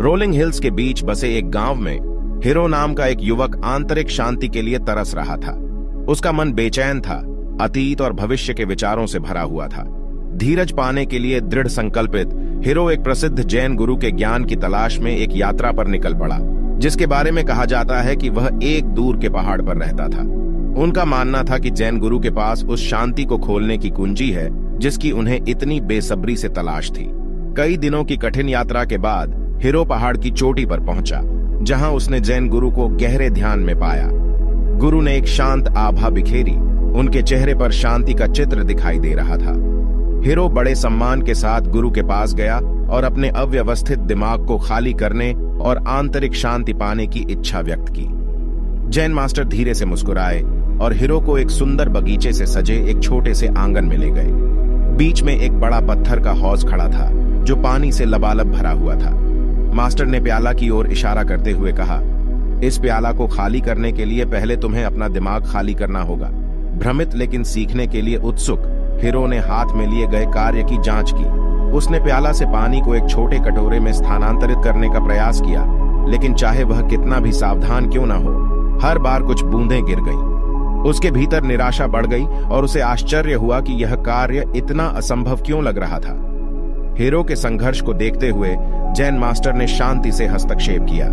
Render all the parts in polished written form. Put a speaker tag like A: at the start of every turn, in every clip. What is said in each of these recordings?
A: Rolling hills के बीच बसे एक गांव में हीरो नाम का एक युवक आंतरिक शांति के लिए तरस रहा था। उसका मन बेचैन था, अतीत और भविष्य के विचारों से भरा हुआ था। धीरज पाने के लिए दृढ़ संकल्पित हीरो एक प्रसिद्ध जैन गुरु के ज्ञान की तलाश में एक यात्रा पर निकल पड़ा, जिसके बारे में कहा जाता है कि वह एक दूर के पहाड़ पर रहता था। उनका मानना था कि जैन गुरु के पास उस शांति को खोलने की कुंजी है जिसकी उन्हें इतनी बेसब्री से तलाश थी। कई दिनों की कठिन यात्रा के बाद हीरो पहाड़ की चोटी पर पहुंचा, जहां उसने जैन गुरु को गहरे ध्यान में पाया। गुरु ने एक शांत आभा बिखेरी, उनके चेहरे पर शांति का चित्र दिखाई दे रहा था। हीरो बड़े सम्मान के साथ गुरु के पास गया और अपने अव्यवस्थित दिमाग को खाली करने और आंतरिक शांति पाने की इच्छा व्यक्त की। जैन मास्टर धीरे से मुस्कुराए और हीरो को एक सुंदर बगीचे से सजे एक छोटे से आंगन में ले गए। बीच में एक बड़ा पत्थर का हौज खड़ा था जो पानी से लबालब भरा हुआ था। मास्टर ने प्याला की ओर इशारा करते हुए कहा, इस प्याला को खाली करने के लिए पहले तुम्हें अपना दिमाग खाली करना होगा। भ्रमित लेकिन सीखने के लिए उत्सुक हीरो ने हाथ में लिए गए कार्य की जांच की। उसने प्याला से पानी को एक छोटे कटोरे में स्थानांतरित करने का प्रयास किया, लेकिन चाहे वह कितना भी सावधान क्यों न हो, हर बार कुछ बूंदें गिर गईं। उसके भीतर निराशा बढ़ गई और उसे आश्चर्य हुआ कि यह कार्य इतना असंभव क्यों लग रहा था। हीरो के संघर्ष को देखते हुए जैन मास्टर ने शांति से हस्तक्षेप किया।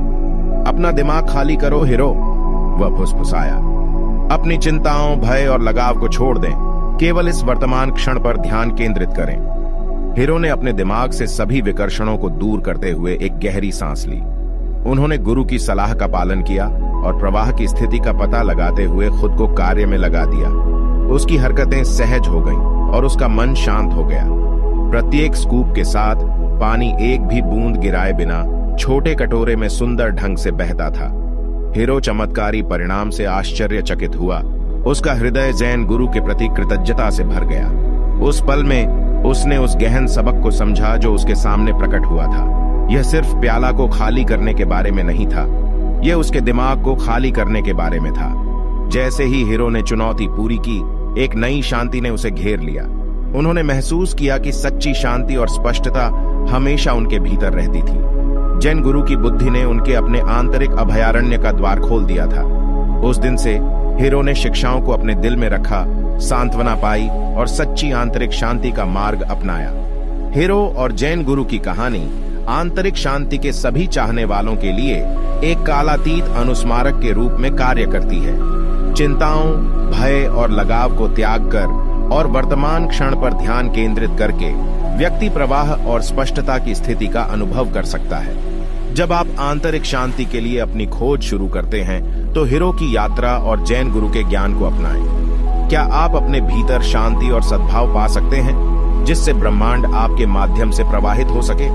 A: अपना दिमाग खाली करो हीरो, वह फुसफुसाया। अपनी चिंताओं, भय और लगाव को छोड़ दें, केवल इस वर्तमान क्षण पर ध्यान केंद्रित करें। हीरो ने अपने दिमाग से सभी विकर्षणों को दूर करते हुए एक गहरी सांस ली। उन्होंने गुरु की सलाह का पालन किया और प्रवाह की स्थिति का पता लगाते हुए खुद को कार्य में लगा दिया। उसकी हरकतें सहज हो गईं और उसका मन शांत हो गया। प्रत्येक स्कूप के साथ पानी एक भी बूंद गिराए बिना छोटे कटोरे में सुंदर ढंग से बहता था। हीरो चमत्कारी परिणाम से आश्चर्यचकित हुआ। उसका हृदय जैन गुरु के प्रति कृतज्ञता से भर गया। उस पल में उसने उस गहन सबक को समझा जो उसके सामने प्रकट हुआ था। यह सिर्फ प्याला को खाली करने के बारे में नहीं था, यह उसके दिमाग को खाली करने के बारे में था। जैसे ही हीरो ने चुनौती पूरी की, एक नई शांति ने उसे घेर लिया। उन्होंने महसूस किया कि सच्ची शांति और स्पष्टता हमेशा उनके भीतर रहती थी। जैन गुरु की बुद्धि ने उनके अपने आंतरिक अभयारण्य का द्वार खोल दिया था। उस दिन से हीरो ने शिक्षाओं को अपने दिल में रखा, सांत्वना पाई और सच्ची आंतरिक शांति का मार्ग अपनाया। हीरो और जैन गुरु की कहानी आंतरिक शांति के सभी चाहने वालों के लिए एक कालातीत अनुस्मारक के रूप में कार्य करती है। चिंताओं, भय और लगाव को त्याग कर और वर्तमान क्षण पर ध्यान केंद्रित करके व्यक्ति प्रवाह और स्पष्टता की स्थिति का अनुभव कर सकता है। जब आप आंतरिक शांति के लिए अपनी खोज शुरू करते हैं तो हीरो की यात्रा और जैन गुरु के ज्ञान को अपनाएं। क्या आप अपने भीतर शांति और सद्भाव पा सकते हैं जिससे ब्रह्मांड आपके माध्यम से प्रवाहित हो सके?